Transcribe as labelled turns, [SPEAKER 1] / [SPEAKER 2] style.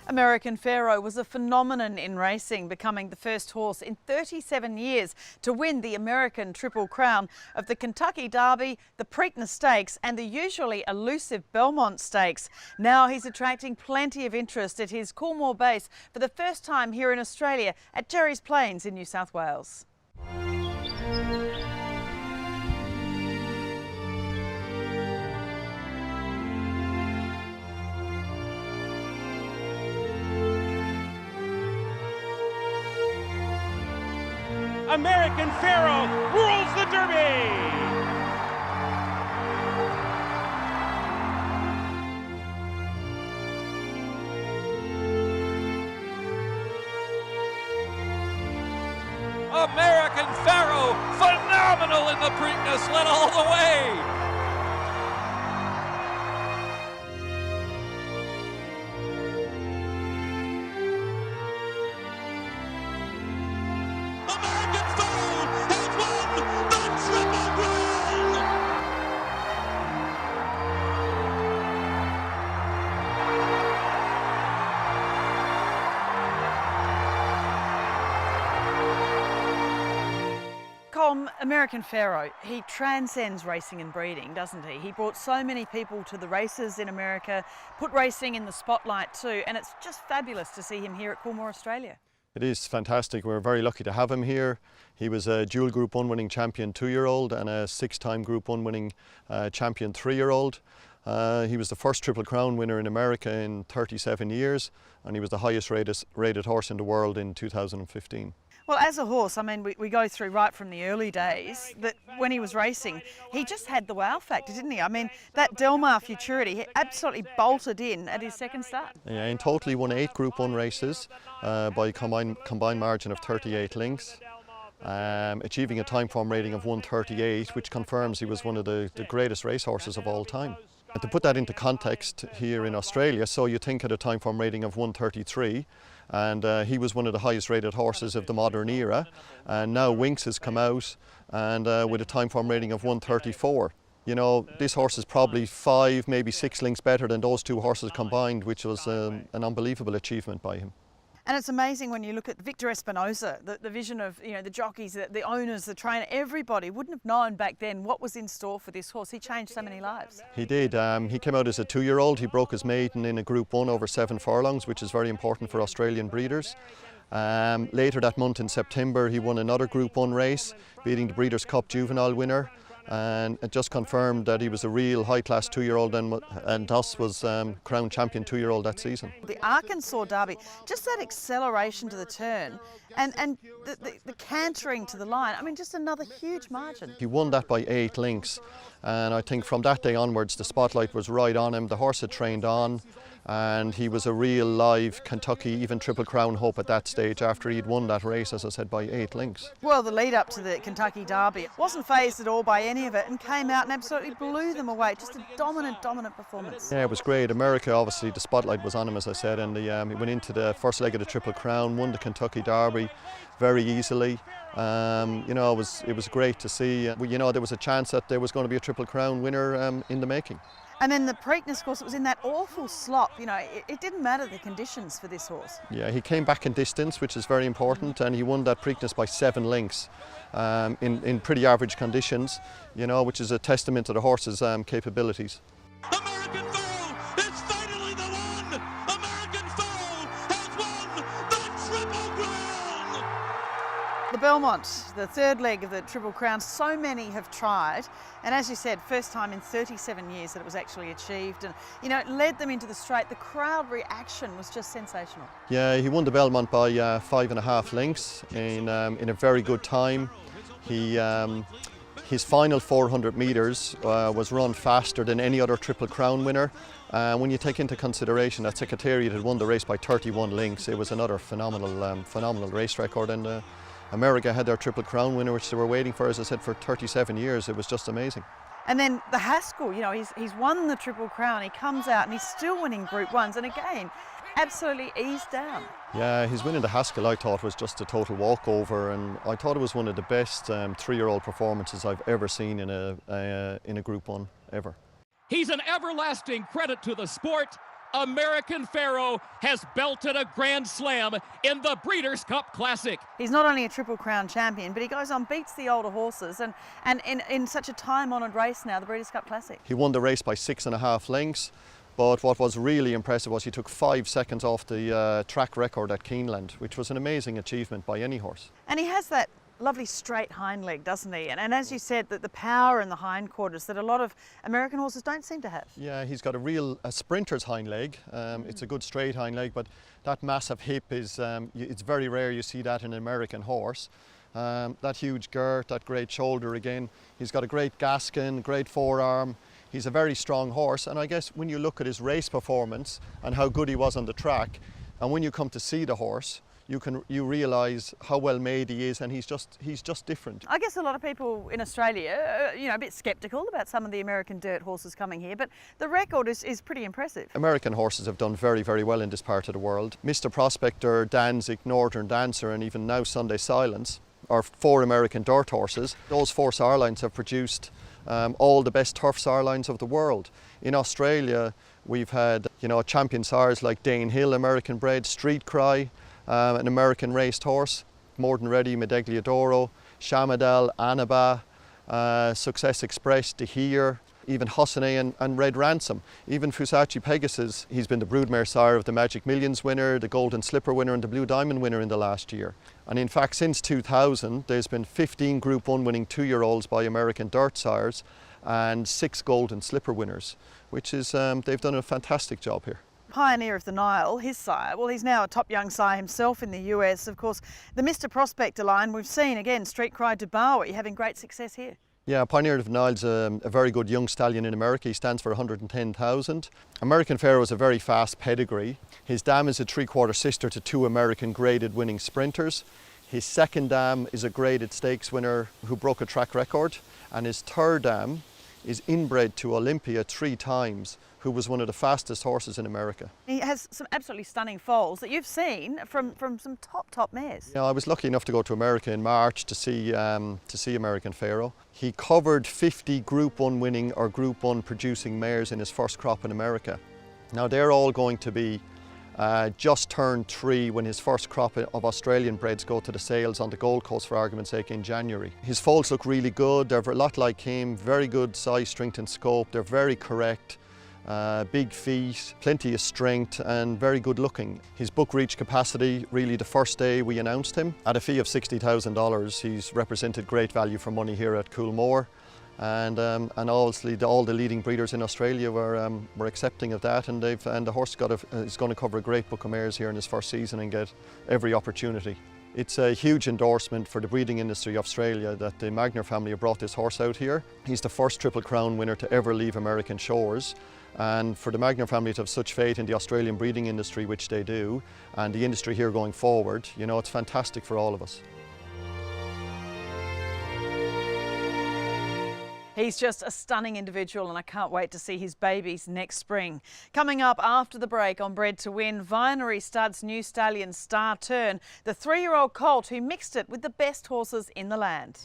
[SPEAKER 1] American Pharoah was a phenomenon in racing, becoming the first horse in 37 years to win the American Triple Crown of the Kentucky Derby, the Preakness Stakes and the usually elusive Belmont Stakes. Now he's attracting plenty of interest at his Coolmore base for the first time here in Australia at Jerry's Plains in New South Wales.
[SPEAKER 2] American Pharoah rules the Derby! American Pharoah, phenomenal in the Preakness, led all the way!
[SPEAKER 1] American Pharoah, he transcends racing and breeding, doesn't he? He brought so many people to the races in America, put racing in the spotlight too, and it's just fabulous to see him here at Coolmore Australia.
[SPEAKER 3] It is fantastic. We're very lucky to have him here. He was a dual Group 1 winning champion 2-year-old and a 6-time Group 1 winning champion 3-year-old. He was the first Triple Crown winner in America in 37 years, and he was the highest rated horse in the world in 2015.
[SPEAKER 1] Well, as a horse, I mean, we go through right from the early days that when he was racing, he just had the wow factor, didn't he? I mean, that Del Mar Futurity, he absolutely bolted in at his second start.
[SPEAKER 3] Yeah, in total he won 8 Group 1 races by combined margin of 38 lengths, achieving a time form rating of 138, which confirms he was one of the greatest racehorses of all time. And to put that into context here in Australia, so you think at a time form rating of 133, and he was one of the highest rated horses of the modern era, and now Winx has come out and with a time form rating of 134. You know, this horse is probably 5, maybe 6 lengths better than those two horses combined, which was an unbelievable achievement by him.
[SPEAKER 1] And it's amazing when you look at Victor Espinoza, the vision of, you know, the jockeys, the owners, the trainer, everybody wouldn't have known back then what was in store for this horse. He changed so many lives.
[SPEAKER 3] He did. He came out as a 2-year-old. He broke his maiden in a Group 1 over 7 furlongs, which is very important for Australian breeders. Later that month in September, he won another Group 1 race, beating the Breeders' Cup Juvenile winner. And it just confirmed that he was a real high-class 2-year-old and thus was crowned champion 2-year-old that season.
[SPEAKER 1] The Arkansas Derby, just that acceleration to the turn and the cantering to the line, I mean, just another huge margin.
[SPEAKER 3] He won that by 8 lengths, and I think from that day onwards the spotlight was right on him. The horse had trained on, and he was a real live Kentucky, even Triple Crown hope at that stage after he'd won that race, as I said, by 8 lengths.
[SPEAKER 1] Well, the lead up to the Kentucky Derby wasn't phased at all by any of it and came out and absolutely blew them away. Just a dominant performance.
[SPEAKER 3] Yeah, it was great. America, obviously, the spotlight was on him, as I said, and he went into the first leg of the Triple Crown, won the Kentucky Derby very easily. You know, it was great to see. You know, there was a chance that there was going to be a Triple Crown winner in the making.
[SPEAKER 1] And then the Preakness, of course, it was in that awful slop. You know, it didn't matter the conditions for this horse. Yeah,
[SPEAKER 3] he came back in distance, which is very important, and he won that Preakness by 7 lengths in pretty average conditions, you know, which is a testament to the horse's capabilities.
[SPEAKER 2] American Pharoah is finally the one! American Pharoah has won the Triple Crown!
[SPEAKER 1] The Belmont, the third leg of the Triple Crown, so many have tried, and as you said, first time in 37 years that it was actually achieved, and you know, it led them into the straight. The crowd reaction was just sensational.
[SPEAKER 3] Yeah, he won the Belmont by 5.5 lengths in a very good time. His final 400 metres was run faster than any other Triple Crown winner. When you take into consideration that Secretariat had won the race by 31 lengths, it was another phenomenal race record. And America had their Triple Crown winner, which they were waiting for, as I said, for 37 years. It was just amazing.
[SPEAKER 1] And then the Haskell, you know, he's won the Triple Crown. He comes out and he's still winning Group 1s. And again, absolutely eased down.
[SPEAKER 3] Yeah, his win in the Haskell, I thought, was just a total walkover, and I thought it was one of the best 3-year-old performances I've ever seen in a Group 1 ever.
[SPEAKER 2] He's an everlasting credit to the sport.
[SPEAKER 4] American Pharoah has belted a Grand Slam in the Breeders' Cup Classic.
[SPEAKER 1] He's not only a Triple Crown champion, but he goes on, beats the older horses, and in such a time-honoured race now, the Breeders' Cup Classic.
[SPEAKER 3] He won the race by 6.5 lengths, but what was really impressive was he took 5 seconds off the track record at Keeneland, which was an amazing achievement by any horse.
[SPEAKER 1] And he has that lovely straight hind leg, doesn't he? And as you said, that the power in the hindquarters that a lot of American horses don't seem to have.
[SPEAKER 3] Yeah, he's got a sprinter's hind leg. It's a good straight hind leg, but that massive hip is, it's very rare you see that in an American horse. That huge girth, that great shoulder again. He's got a great gaskin, great forearm. He's a very strong horse, and I guess when you look at his race performance and how good he was on the track, and when you come to see the horse, you realise how well made he is, and he's just different.
[SPEAKER 1] I guess a lot of people in Australia are, a bit sceptical about some of the American dirt horses coming here, but the record is pretty impressive.
[SPEAKER 3] American horses have done very, very well in this part of the world. Mr. Prospector, Danzig, Northern Dancer, and even now Sunday Silence are 4 American dirt horses. Those 4 sire lines have produced all the best turf sire lines of the world. In Australia, we've had champion sires like Dane Hill, American bred, Street Cry, an American raced horse, Morden Ready, Medegliadoro, Shamadel, Annaba, Success Express, De Heer, even Hossené and Red Ransom. Even Fusachi Pegasus, he's been the broodmare sire of the Magic Millions winner, the Golden Slipper winner and the Blue Diamond winner in the last year. And in fact, since 2000, there's been 15 Group 1 winning 2-year-olds by American dirt sires and 6 Golden Slipper winners, which is, they've done a fantastic job here.
[SPEAKER 1] Pioneer of the Nile, his sire, well, he's now a top young sire himself in the US. Of course, the Mr. Prospector line, we've seen again, Street Cry Dubawi having great success here.
[SPEAKER 3] Yeah, Pioneer of the Nile's a very good young stallion in America. He stands for 110,000. American Pharoah is a very fast pedigree. His dam is a 3/4 sister to 2 American graded winning sprinters. His second dam is a graded stakes winner who broke a track record. And his third dam is inbred to Olympia 3 times, who was one of the fastest horses in America.
[SPEAKER 1] He has some absolutely stunning foals that you've seen from some top mares.
[SPEAKER 3] Yeah, I was lucky enough to go to America in March to see American Pharoah. He covered 50 Group 1 winning or Group 1 producing mares in his first crop in America. Now they're all going to be just turned 3 when his first crop of Australian breds go to the sales on the Gold Coast, for argument's sake, in January. His foals look really good. They're a lot like him, very good size, strength and scope. They're very correct. Big feet, plenty of strength and very good looking. His book reached capacity really the first day we announced him. At a fee of $60,000, he's represented great value for money here at Coolmore, and obviously all the leading breeders in Australia were accepting of that, and the horse is going to cover a great book of mares here in his first season and get every opportunity. It's a huge endorsement for the breeding industry of Australia that the Magner family have brought this horse out here. He's the first Triple Crown winner to ever leave American shores. And for the Magner family to have such faith in the Australian breeding industry, which they do, and the industry here going forward, it's fantastic for all of us.
[SPEAKER 1] He's just a stunning individual, and I can't wait to see his babies next spring. Coming up after the break on Bred to Win, Vinery Stud's new stallion Star Turn, the 3-year-old colt who mixed it with the best horses in the land.